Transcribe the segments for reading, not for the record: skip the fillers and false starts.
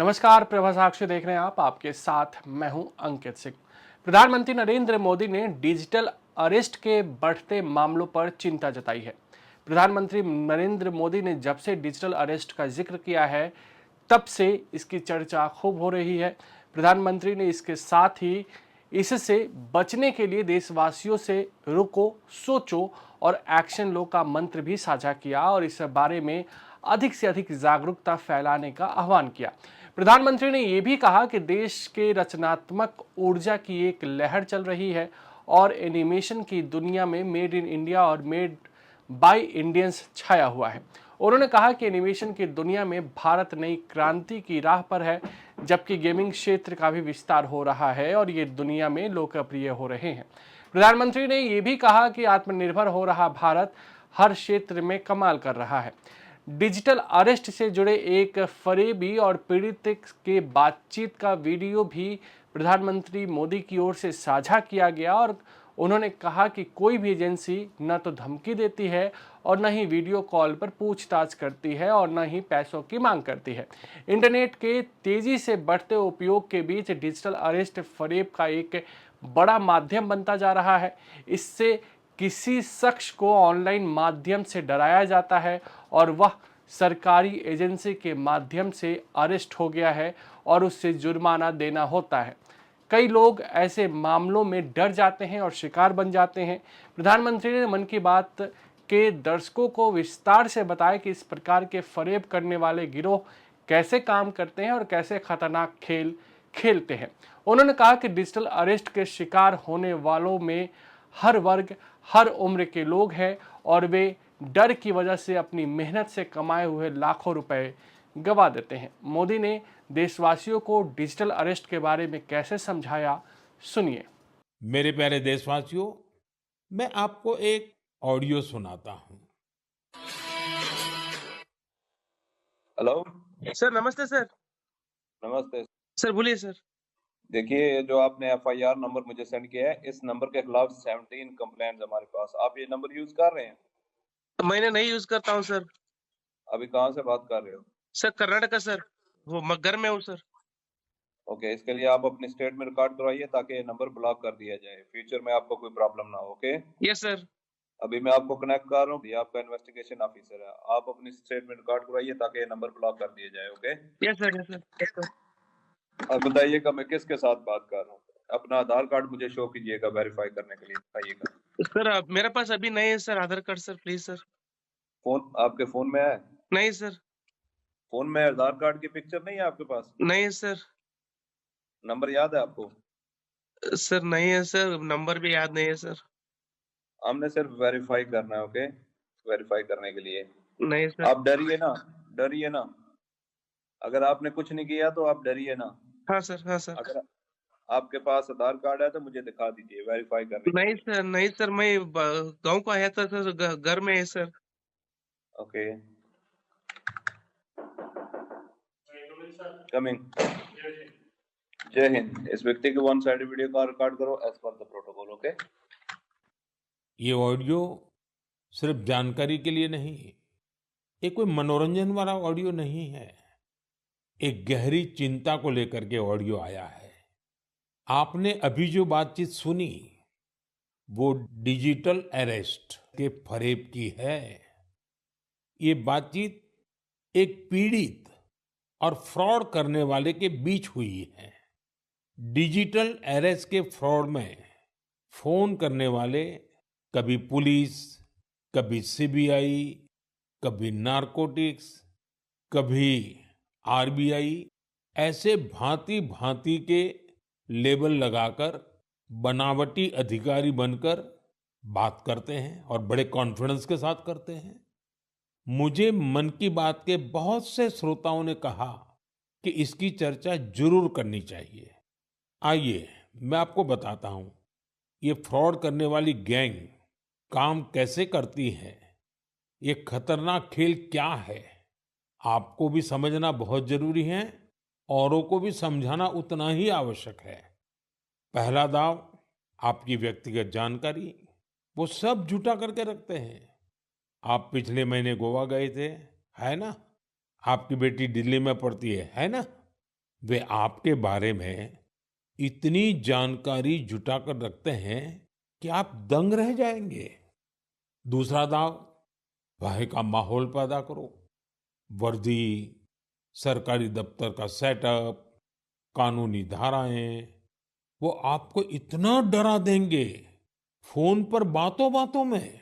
नमस्कार, प्रभा साक्षी देख रहे हैं आप। आपके साथ मैं हूं अंकित सिंह। प्रधानमंत्री नरेंद्र मोदी ने डिजिटल अरेस्ट के बढ़ते मामलों पर चिंता जताई है। प्रधानमंत्री नरेंद्र मोदी ने जब से डिजिटल अरेस्ट का जिक्र किया है, तब से इसकी चर्चा खूब हो रही है। प्रधानमंत्री ने इसके साथ ही इससे बचने के लिए देशवासियों से रुको, सोचो और एक्शन लो का मंत्र भी साझा किया और इस बारे में अधिक से अधिक जागरूकता फैलाने का आह्वान किया। प्रधानमंत्री ने यह भी कहा कि देश के रचनात्मक ऊर्जा की एक लहर चल रही है और एनिमेशन की दुनिया में मेड इन इंडिया और मेड बाय इंडियंस छाया हुआ है। उन्होंने कहा कि एनिमेशन की दुनिया में भारत नई क्रांति की राह पर है, जबकि गेमिंग क्षेत्र का भी विस्तार हो रहा है और ये दुनिया में लोकप्रिय हो रहे हैं। प्रधानमंत्री ने यह भी कहा कि आत्मनिर्भर हो रहा भारत हर क्षेत्र में कमाल कर रहा है। डिजिटल अरेस्ट से जुड़े एक फरेबी और पीड़ित के बातचीत का वीडियो भी प्रधानमंत्री मोदी की ओर से साझा किया गया और उन्होंने कहा कि कोई भी एजेंसी न तो धमकी देती है और न ही वीडियो कॉल पर पूछताछ करती है और न ही पैसों की मांग करती है। इंटरनेट के तेजी से बढ़ते उपयोग के बीच डिजिटल अरेस्ट फरेब का एक बड़ा माध्यम बनता जा रहा है। इससे किसी शख्स को ऑनलाइन माध्यम से डराया जाता है और वह सरकारी एजेंसी के माध्यम से अरेस्ट हो गया है और उससे जुर्माना देना होता है। कई लोग ऐसे मामलों में डर जाते हैं और शिकार बन जाते हैं। प्रधानमंत्री ने मन की बात के दर्शकों को विस्तार से बताया कि इस प्रकार के फरेब करने वाले गिरोह कैसे काम करते हैं और कैसे खतरनाक खेल खेलते हैं। उन्होंने कहा कि डिजिटल अरेस्ट के शिकार होने वालों में हर वर्ग, हर उम्र के लोग हैं और वे डर की वजह से अपनी मेहनत से कमाए हुए लाखों रुपए गवा देते हैं। मोदी ने देशवासियों को डिजिटल अरेस्ट के बारे में कैसे समझाया, सुनिए। मेरे प्यारे देशवासियों, मैं आपको एक ऑडियो सुनाता हूं। हेलो। सर नमस्ते सर। नमस्ते। सर बोलिए सर। देखिए, ये जो आपने एफआईआर नंबर मुझे सेंड किया है, इस नंबर के खिलाफ 17 कंप्लेंट्स हमारे पास। आप ये नंबर यूज कर रहे हैं? मैंने नहीं यूज करता हूँ सर। अभी कहाँ से बात कर रहे हो? सर कर्नाटका सर, वो घर में हूँ सर। ओके, इसके लिए आप अपनी स्टेट में रिकॉर्ड करवाइए ताकि ये नंबर ब्लॉक कर दिया जाए, फ्यूचर में आपको कोई प्रॉब्लम ना हो। Okay, yes sir. अभी मैं आपको कनेक्ट कर रहा हूँ, ये आपका इन्वेस्टिगेशन ऑफिसर है। आप अपनी स्टेट में रिकॉर्ड करवाइए ताकि ये नंबर ब्लॉक कर दिया जाए। Okay, yes sir, yes sir, yes sir. अब बताइएगा मैं किसके साथ बात कर रहा हूँ। अपना आधार कार्ड मुझे शो कीजिएगा वेरीफाई करने के लिए, बताइएगा। सर मेरे पास अभी नहीं है sir Aadhaar card sir, please sir. Phone आपके फोन में है? नहीं सर। फोन में आधार कार्ड की पिक्चर नहीं है आपके पास? नहीं है सर। नंबर याद है आपको? सर नहीं है सर, नंबर भी याद नहीं है सर। हमने सिर्फ वेरीफाई करना है। ओके, वेरीफाई करने के लिए नहीं सर। आप डरिए ना, डरिए ना। अगर आपने कुछ नहीं किया तो आप डरिए ना। हाँ सर, हाँ सर। अगर आपके पास आधार कार्ड है तो मुझे दिखा दीजिए वेरीफाई करने के नहीं लिए। सर, नहीं सर, मैं गांव को आया था सर, घर में है सर। Okay, coming. जय हिंद। इस व्यक्ति के वन साइड वीडियो का रिकॉर्ड करो as per the protocol. Okay, ये ऑडियो सिर्फ जानकारी के लिए नहीं, ये कोई मनोरंजन वाला ऑडियो नहीं है। एक गहरी चिंता को लेकर के ऑडियो आया है। आपने अभी जो बातचीत सुनी, वो डिजिटल अरेस्ट के फरेब की है। ये बातचीत एक पीड़ित और फ्रॉड करने वाले के बीच हुई है। डिजिटल अरेस्ट के फ्रॉड में फोन करने वाले कभी पुलिस, कभी सीबीआई, कभी नारकोटिक्स, कभी आरबीआई, ऐसे भांति भांति के लेबल लगाकर बनावटी अधिकारी बनकर बात करते हैं और बड़े कॉन्फिडेंस के साथ करते हैं। मुझे मन की बात के बहुत से श्रोताओं ने कहा कि इसकी चर्चा जरूर करनी चाहिए। आइए मैं आपको बताता हूं ये फ्रॉड करने वाली गैंग काम कैसे करती है, ये खतरनाक खेल क्या है। आपको भी समझना बहुत जरूरी है, औरों को भी समझाना उतना ही आवश्यक है। पहला दाव आपकी व्यक्तिगत जानकारी, वो सब जुटा करके रखते हैं। आप पिछले महीने गोवा गए थे, है ना? आपकी बेटी दिल्ली में पढ़ती है ना? वे आपके बारे में इतनी जानकारी जुटा कर रखते हैं कि आप दंग रह जाएंगे। दूसरा दाव, भय का माहौल पैदा करो। वर्दी, सरकारी दफ्तर का सेटअप, कानूनी धाराएं, वो आपको इतना डरा देंगे, फोन पर बातों बातों में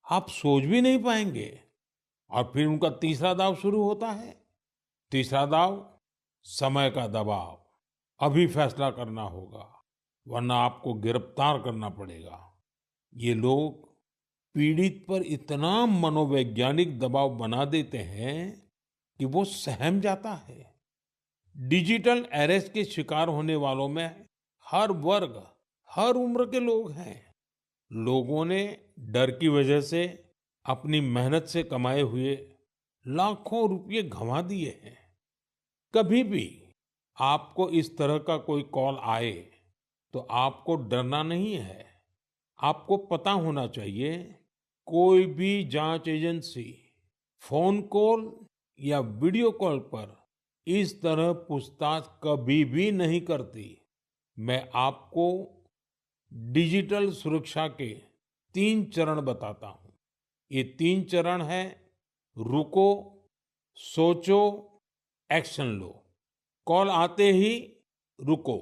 आप सोच भी नहीं पाएंगे। और फिर उनका तीसरा दाव शुरू होता है। तीसरा दाव, समय का दबाव। अभी फैसला करना होगा, वरना आपको गिरफ्तार करना पड़ेगा। ये लोग पीड़ित पर इतना मनोवैज्ञानिक दबाव बना देते हैं कि वो सहम जाता है। डिजिटल अरेस्ट के शिकार होने वालों में हर वर्ग, हर उम्र के लोग हैं। लोगों ने डर की वजह से अपनी मेहनत से कमाए हुए लाखों रुपए गंवा दिए हैं। कभी भी आपको इस तरह का कोई कॉल आए तो आपको डरना नहीं है। आपको पता होना चाहिए, कोई भी जांच एजेंसी फोन कॉल या वीडियो कॉल पर इस तरह पूछताछ कभी भी नहीं करती। मैं आपको डिजिटल सुरक्षा के 3 चरण बताता हूं। ये 3 चरण है: रुको, सोचो, एक्शन लो। कॉल आते ही रुको,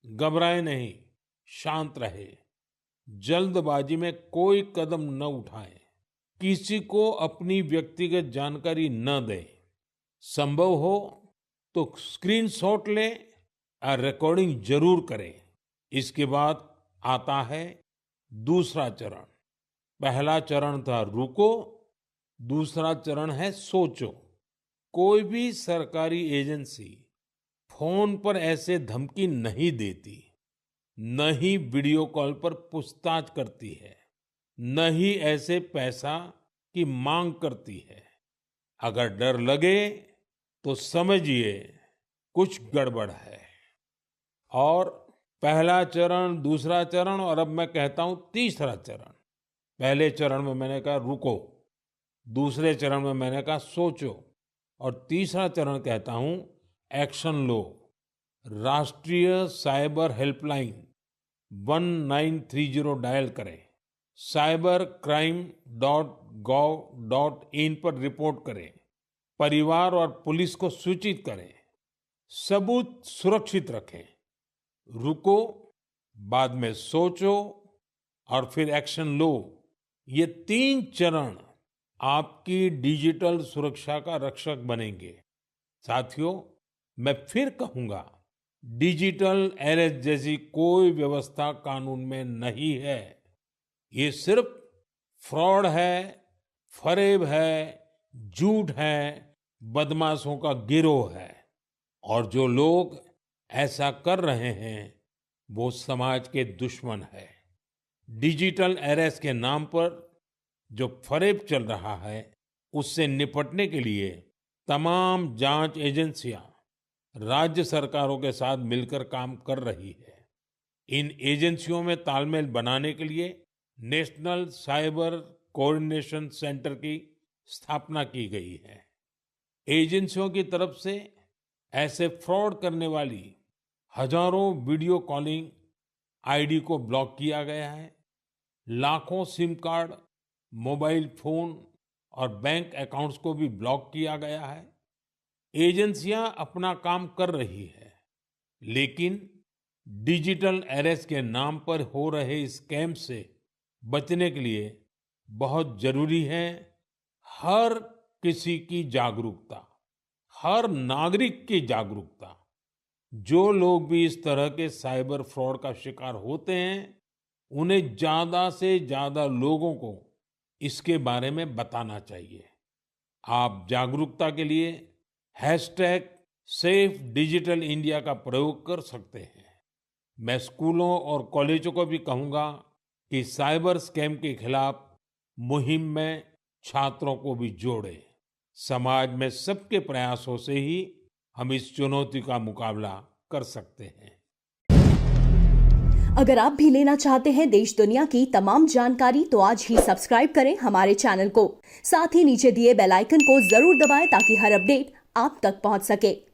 घबराए नहीं, शांत रहे, जल्दबाजी में कोई कदम न उठाएं, किसी को अपनी व्यक्तिगत जानकारी न दें। संभव हो तो स्क्रीनशॉट लें और रिकॉर्डिंग जरूर करें। इसके बाद आता है दूसरा चरण। पहला चरण था रुको, दूसरा चरण है सोचो। कोई भी सरकारी एजेंसी फोन पर ऐसे धमकी नहीं देती, न ही वीडियो कॉल पर पूछताछ करती है, न ही ऐसे पैसा की मांग करती है। अगर डर लगे तो समझिए कुछ गड़बड़ है। और पहला चरण, दूसरा चरण और अब मैं कहता हूं तीसरा चरण। पहले चरण में मैंने कहा रुको, दूसरे चरण में मैंने कहा सोचो, और तीसरा चरण कहता हूं एक्शन लो। राष्ट्रीय साइबर हेल्पलाइन 1930 डायल करें, cybercrime.gov.in पर रिपोर्ट करें, परिवार और पुलिस को सूचित करें, सबूत सुरक्षित रखें। रुको, बाद में सोचो और फिर एक्शन लो। ये 3 चरण आपकी डिजिटल सुरक्षा का रक्षक बनेंगे। साथियों, मैं फिर कहूंगा, डिजिटल अरेस्ट जैसी कोई व्यवस्था कानून में नहीं है। ये सिर्फ फ्रॉड है, फरेब है, झूठ है, बदमाशों का गिरोह है। और जो लोग ऐसा कर रहे हैं वो समाज के दुश्मन है। डिजिटल अरेस्ट के नाम पर जो फरेब चल रहा है, उससे निपटने के लिए तमाम जांच एजेंसियां राज्य सरकारों के साथ मिलकर काम कर रही है। इन एजेंसियों में तालमेल बनाने के लिए नेशनल साइबर कोऑर्डिनेशन सेंटर की स्थापना की गई है। एजेंसियों की तरफ से ऐसे फ्रॉड करने वाली हजारों वीडियो कॉलिंग आईडी को ब्लॉक किया गया है। लाखों सिम कार्ड, मोबाइल फोन और बैंक अकाउंट्स को भी ब्लॉक किया गया है। एजेंसियां अपना काम कर रही है, लेकिन डिजिटल अरेस्ट के नाम पर हो रहे स्कैम से बचने के लिए बहुत जरूरी है हर किसी की जागरूकता, हर नागरिक की जागरूकता। जो लोग भी इस तरह के साइबर फ्रॉड का शिकार होते हैं, उन्हें ज्यादा से ज्यादा लोगों को इसके बारे में बताना चाहिए। आप जागरूकता के लिए #SafeDigitalIndia का प्रयोग कर सकते हैं। मैं स्कूलों और कॉलेजों को भी कहूंगा कि साइबर स्कैम के खिलाफ मुहिम में छात्रों को भी जोड़ें। समाज में सबके प्रयासों से ही हम इस चुनौती का मुकाबला कर सकते हैं। अगर आप भी लेना चाहते हैं देश दुनिया की तमाम जानकारी, तो आज ही सब्सक्राइब करें हमारे चैनल को। साथ ही नीचे दिए बेल आइकन को जरूर दबाएं ताकि हर अपडेट आप तक पहुंच सके।